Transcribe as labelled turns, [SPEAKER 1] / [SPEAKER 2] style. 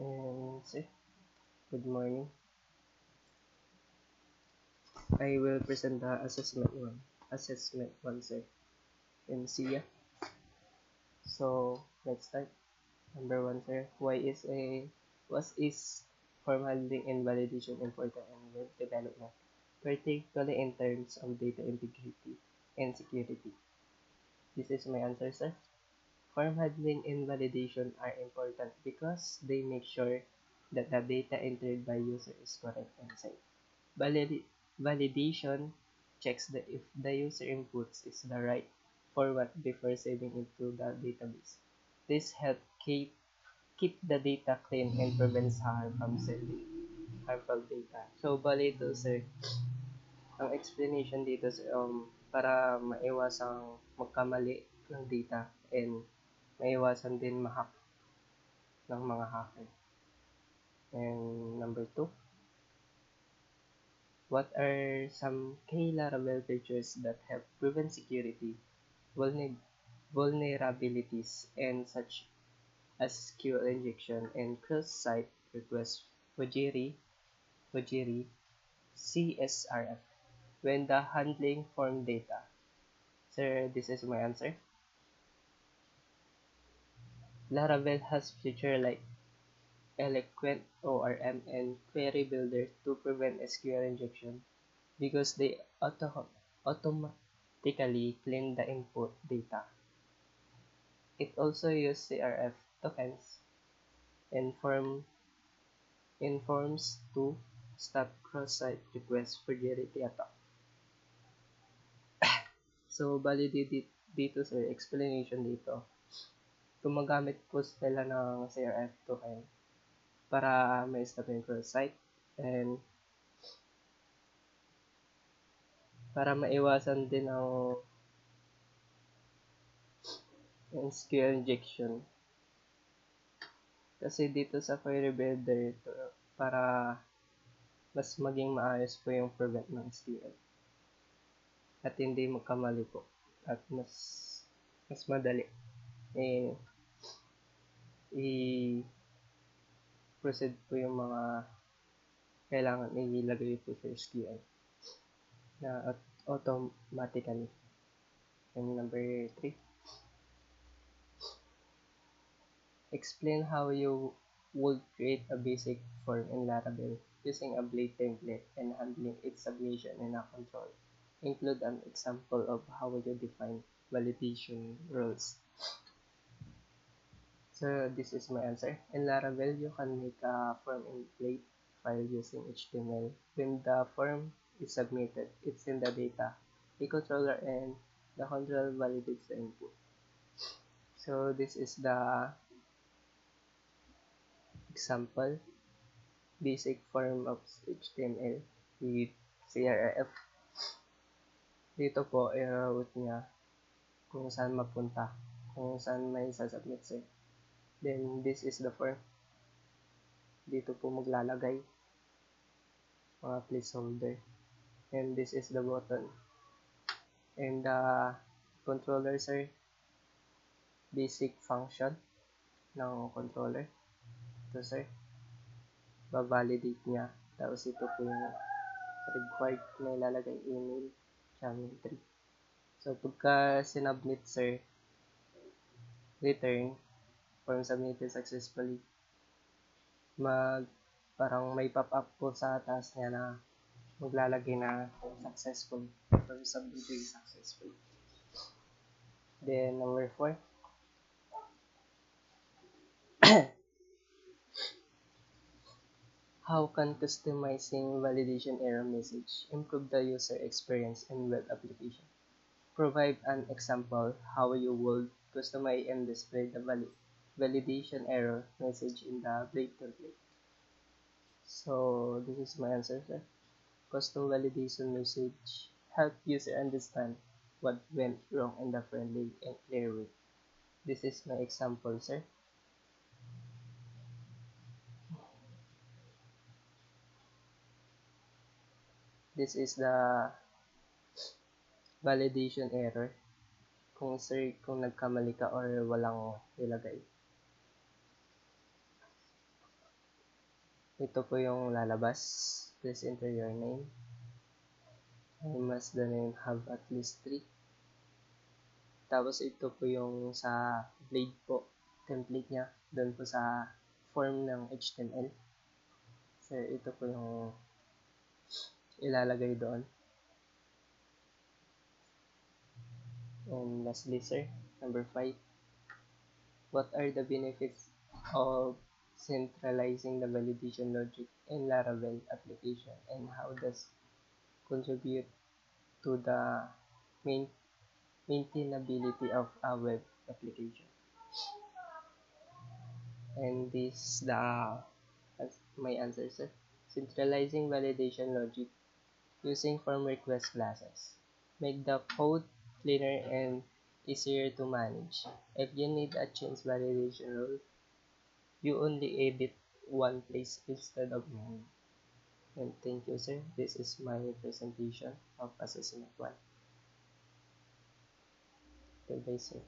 [SPEAKER 1] And sir, good morning. I will present the assessment one. Assessment one, sir. And see ya. So let's start. Number one, sir. What is form handling and validation important in web development, particularly in terms of data integrity and security? This is my answer, sir. Form handling and validation are important because they make sure that the data entered by user is correct and safe. Valid- Validation checks if the user inputs is the right format before saving it to the database. This helps keep the data clean and prevents harm from sending harmful data. So, bali ito, sir, ang explanation dito, sir, para maiwasang magkamali ng data and maiwasan din ma-hack ng mga hacker. And number two, what are some key Laravel features that help prevent security vulnerabilities and such as SQL injection and cross-site request forgery, CSRF, when the handling form data? Sir, this is my answer. Laravel has feature like Eloquent ORM and Query Builder to prevent SQL injection because they automatically clean the input data. It also uses CRF tokens and forms to stop cross-site request forgery attack. So, bali dito sir, explanation dito. Gumagamit po sila ng CRF token para ma-stop yung cross-site and para maiwasan din ang SQL injection. Kasi dito sa Query Builder, para mas maging maayos po yung prevent ng SQL. At hindi magkamali po. At mas madali. I-proceed po yung mga kailangan ilagay po sa SQL na automatically. And number 3, explain how you would create a basic form in Laravel using a Blade template and handling its submission in a control. Include an example of how you define validation rules. So this is my answer. In Laravel, you can make a form in Blade file using HTML. When the form is submitted, it's in the data, a controller, and the controller validates the input. So this is the example, basic form of HTML with CRF. Dito po, i-route niya kung saan mapunta, kung saan may sasubmit sir. Then, this is the form. Dito po maglalagay mga placeholder. And this is the button. And the controller, sir, basic function ng controller. Ito, sir, babalidate niya. Tapos ito po yung required na ilalagay email, geometry. So, pagka sinubmit, sir, return, form submitted successfully, parang may pop-up po sa taas niya na maglalagay na successful, form submitted successfully. Then, number 4, how can customizing validation error message improve the user experience in web application? Provide an example how you would customize and display the validation error message in the Blade template. So this is my answer, sir. Custom validation message help user understand what went wrong in the friendly and clear way. This is my example, sir. This is the validation error. Kung nagkamali ka or walang nilagay. Ito po yung lalabas. Please enter your name. I must the name have at least 3. Tapos ito po yung sa blade po, template niya, doon po sa form ng HTML. So ito po yung ilalagay doon. And lastly, sir, number 5. What are the benefits of centralizing the validation logic in Laravel application, and how does contribute to the maintainability of a web application? And this my answer, sir. Centralizing validation logic using form request classes make the code cleaner and easier to manage. If you need a change validation rule, you only edit one place instead of many. And thank you, sir. This is my presentation of assessment 1. Goodbye, sir.